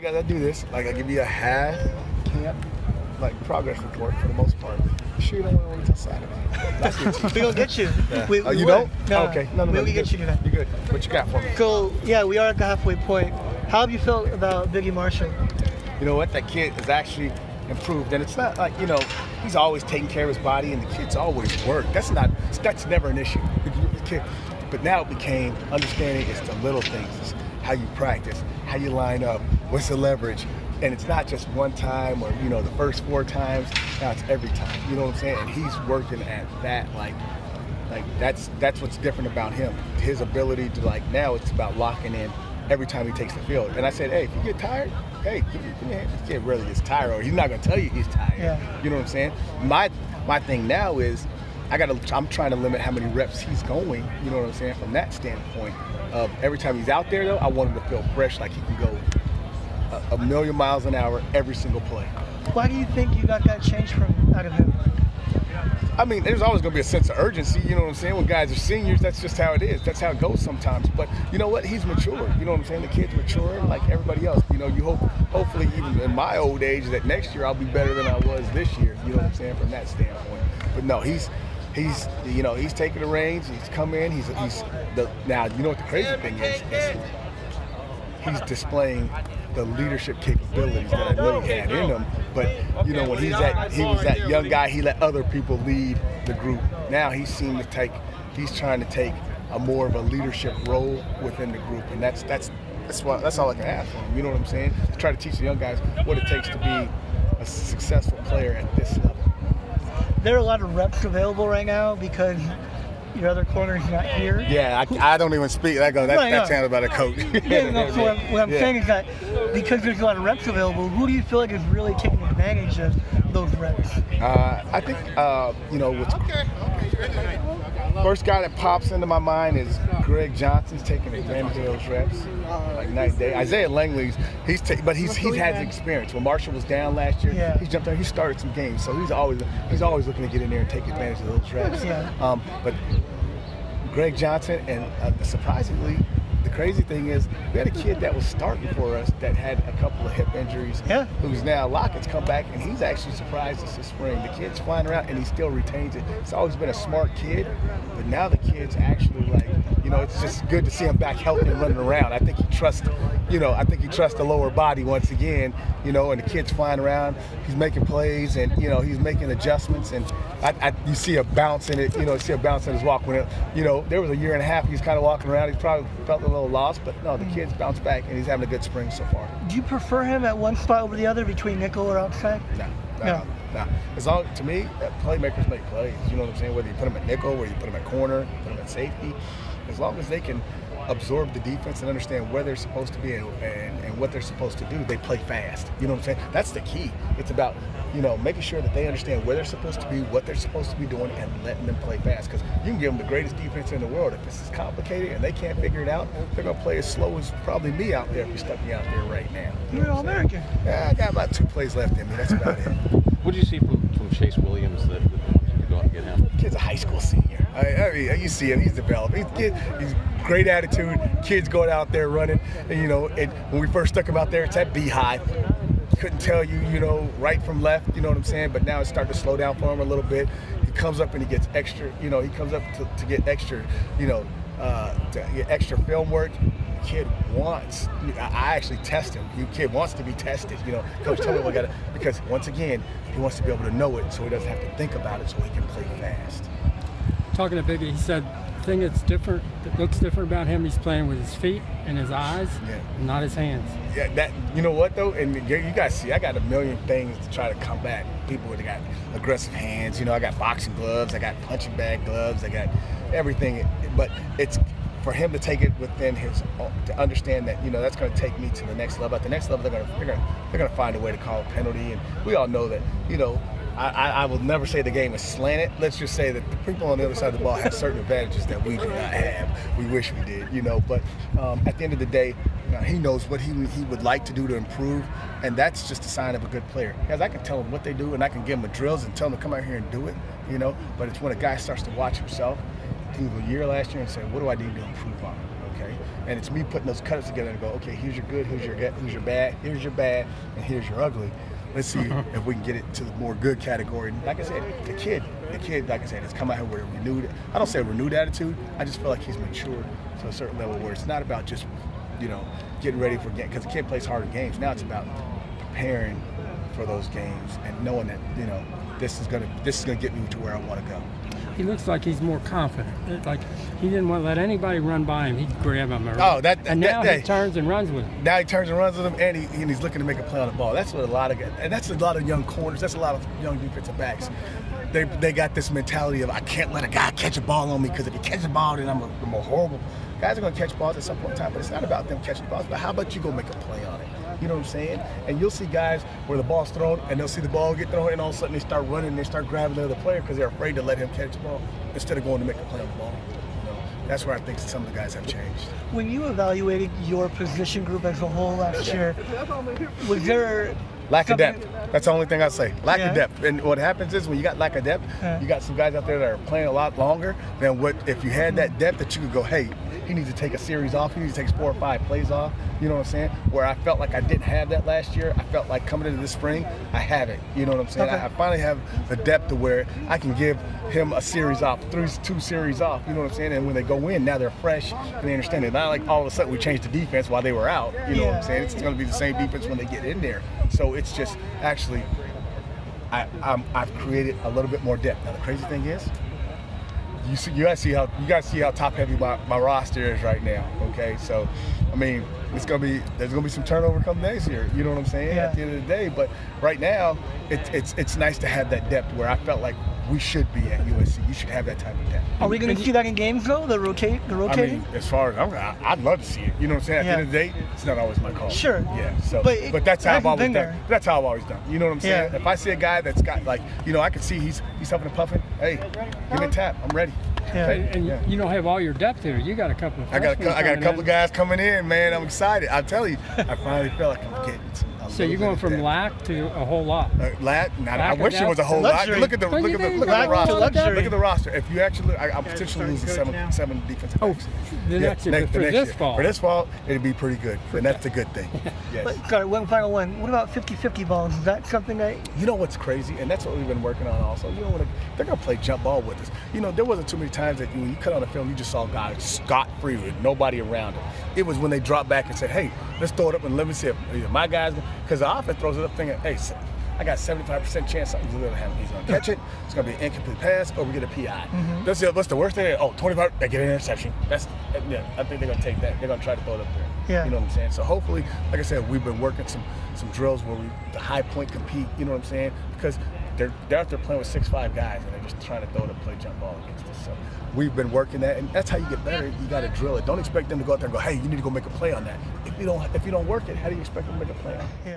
guys, I do this. Like, I give you a half camp, like, progress report for the most part. You sure you don't want to wait until Saturday? We gonna get you. Yeah. We You don't? No. Okay. No, We get you today. You're good. What you got for me? So, yeah, we are at the halfway point. How have you felt about Biggie Marshall? You know what? That kid has actually improved. And it's not like, he's always taking care of his body, and the kid's always worked. That's never an issue. But now it became understanding it's the little things. It's how you practice, how you line up, what's the leverage. And it's not just one time or, the first 4 times. Now it's every time. You know what I'm saying? And he's working at that, like that's what's different about him. His ability to, now it's about locking in every time he takes the field. And I said, hey, if you get tired, hey, give me a hand. This kid really gets tired, or he's not going to tell you he's tired. Yeah. You know what I'm saying? My thing now is I'm trying to limit how many reps he's going, you know what I'm saying, from that standpoint. Of every time he's out there, though, I want him to feel fresh, like he can go a million miles an hour every single play. Why do you think you got that change out of him? I mean, there's always going to be a sense of urgency, you know what I'm saying? When guys are seniors, that's just how it is. That's how it goes sometimes. But you know what? He's mature. You know what I'm saying? The kid's maturing like everybody else. You hopefully even in my old age that next year I'll be better than I was this year. You know what I'm saying? From that standpoint. But no, he's taking the reins. He's come in. Now, you know what the crazy thing is he's displaying the leadership capabilities that I knew he had in him. But when he was that young guy, he let other people lead the group. Now he's trying to take a more of a leadership role within the group, and that's all I can ask for him. You know what I'm saying? To try to teach the young guys what it takes to be a successful player at this level. There are a lot of reps available right now because your other corner is not here. Yeah, I don't even speak. That sounds about a coach. What I'm saying is that because there's a lot of reps available, who do you feel like is really taking advantage of those reps? I think, first guy that pops into my mind is Greg Johnson's taking advantage of those reps, like night and day. Isaiah Langley's, he's had experience. When Marshall was down last year, he jumped in, he started some games, so he's always looking to get in there and take advantage of those reps. Yeah. But Greg Johnson, and surprisingly, the crazy thing is we had a kid that was starting for us that had a couple of hip injuries. Yeah. Who's now Lockett's come back, and he's actually surprised us this spring. The kid's flying around, and he still retains it. He's always been a smart kid, but now the kid's actually it's just good to see him back healthy and running around. I think he trusts the lower body once again, and the kid's flying around. He's making plays, and he's making adjustments, and you see a bounce in it. You see a bounce in his walk when there was a year and a half he was kind of walking around. He probably felt a little lost, but no, the kid's bounced back, and he's having a good spring so far. Do you prefer him at one spot over the other between nickel or outside? No. To me, playmakers make plays. You know what I'm saying? Whether you put them at nickel, whether you put them at corner, put them at safety, as long as they can absorb the defense and understand where they're supposed to be and what they're supposed to do, they play fast. You know what I'm saying? That's the key. It's about making sure that they understand where they're supposed to be, what they're supposed to be doing, and letting them play fast. Because you can give them the greatest defense in the world. If this is complicated and they can't figure it out, they're going to play as slow as probably me out there if you stuck me out there right now. You're an All-American. Yeah, I got about 2 plays left in me. That's about it. What do you see from Chase Williams that you could go out and get him? Kid's a high school senior. I mean, you see him. He's developed. He's great attitude. Kids going out there running. And, when we first stuck him out there, it's that beehive. Couldn't tell you, right from left, you know what I'm saying? But now it's starting to slow down for him a little bit. He comes up and he gets extra, he comes up to get extra, to get extra film work. The kid wants, I actually test him. The kid wants to be tested, Coach told him because once again, he wants to be able to know it so he doesn't have to think about it so he can play fast. Talking to Biggie, he said the thing that looks different about him, he's playing with his feet and his eyes, not his hands. Yeah, you know what though, and you guys see, I got a million things to try to combat people that got aggressive hands. I got boxing gloves, I got punching bag gloves, I got everything. But it's for him to take it within to understand that that's going to take me to the next level. At the next level, they're going to find a way to call a penalty, and we all know that I will never say the game is slanted. Let's just say that the people on the other side of the ball have certain advantages that we do not have. We wish we did, But at the end of the day, he knows what he would like to do to improve, and that's just a sign of a good player. Because I can tell him what they do, and I can give him the drills and tell him to come out here and do it, But it's when a guy starts to watch himself through the year last year and say, what do I need to improve on? okay? And it's me putting those cuts together and go, okay, here's your good, here's your bad, here's your bad, and here's your ugly. Let's see if we can get it to the more good category. And like I said, the kid, like I said, has come out here with a renewed, I don't say a renewed attitude, I just feel like he's matured to a certain level where it's not about just, getting ready for games, because the kid plays harder games. Now it's about preparing for those games and knowing that, this is gonna get me to where I want to go. He looks like he's more confident. It's like he didn't want to let anybody run by him. He'd grab him. And now he turns and runs with him. Now he turns and runs with him, and he's looking to make a play on the ball. That's what a lot of young corners. That's a lot of young defensive backs. They got this mentality of, I can't let a guy catch a ball on me, because if he catches a ball, then I'm a horrible. Guys are going to catch balls at some point in time, but it's not about them catching balls. But how about you go make a play on it? You know what I'm saying? And you'll see guys where the ball's thrown, and they'll see the ball get thrown, and all of a sudden they start running, and they start grabbing the other player because they're afraid to let him catch the ball instead of going to make a play on the ball. That's where I think some of the guys have changed. When you evaluated your position group as a whole last year, was there lack of depth? That's the only thing I say. Lack of depth. And what happens is when you got lack of depth, you got some guys out there that are playing a lot longer than what if you had that depth that you could go, hey, he needs to take a series off. He needs to take 4 or 5 plays off. You know what I'm saying? Where I felt like I didn't have that last year. I felt like coming into this spring, I have it. You know what I'm saying? Okay. I finally have the depth to where I can give him a series off, 2 series off. You know what I'm saying? And when they go in, now they're fresh and they understand it. Not like all of a sudden we changed the defense while they were out. You know what I'm saying? It's going to be the same defense when they get in there. So it's just actually, I've created a little bit more depth. Now the crazy thing is, you guys see how top heavy my roster is right now. Okay, so I mean, there's gonna be some turnover come next year. You know what I'm saying? At the end of the day, but right now, it's nice to have that depth where I felt like we should be at USC. You should have that type of depth. Are we going to see that in games though? The rotating? I mean, as far as I'd love to see it. You know what I'm saying? At the end of the day, it's not always my call. Sure. Yeah. So, but that's how I've always done. That's how I've always done. You know what I'm saying? If I see a guy that's got I can see he's huffing and puffing. Hey, give me a tap. I'm ready. Yeah. And you don't have all your depth here. You got a couple of. I got a couple of guys coming in, man. I'm excited. I tell you, I finally feel like I'm getting some. So you're going from lack to a whole lot. I wish it was a whole lot. Look at the roster. Look at the roster. If you actually, I'm potentially losing seven defensive backs. For this fall. For this fall, it'd be pretty good, and that's a good thing. Yes. But, one final one. What about 50-50 balls? Is that something that? You know what's crazy, and that's what we've been working on also. They're gonna play jump ball with us. There wasn't too many times that when you cut on the film, you just saw guys scot-free with nobody around him. It was when they dropped back and said, "Hey, let's throw it up and let me see if my guys." Because the offense throws it up thinking, "Hey, I got 75% chance something's going to happen. He's going to catch it. It's going to be an incomplete pass, or we get a PI." What's the worst thing? 25. They get an interception. I think they're going to take that. They're going to try to throw it up there. Yeah. You know what I'm saying? So hopefully, like I said, we've been working some drills where the high point compete. You know what I'm saying? Because they're out there playing with 6'5" guys, and they're just trying to throw it up, play jump ball against us. So we've been working that, and that's how you get better. You got to drill it. Don't expect them to go out there and go, "Hey, you need to go make a play on that." If you don't work it, how do you expect them to make a play on it?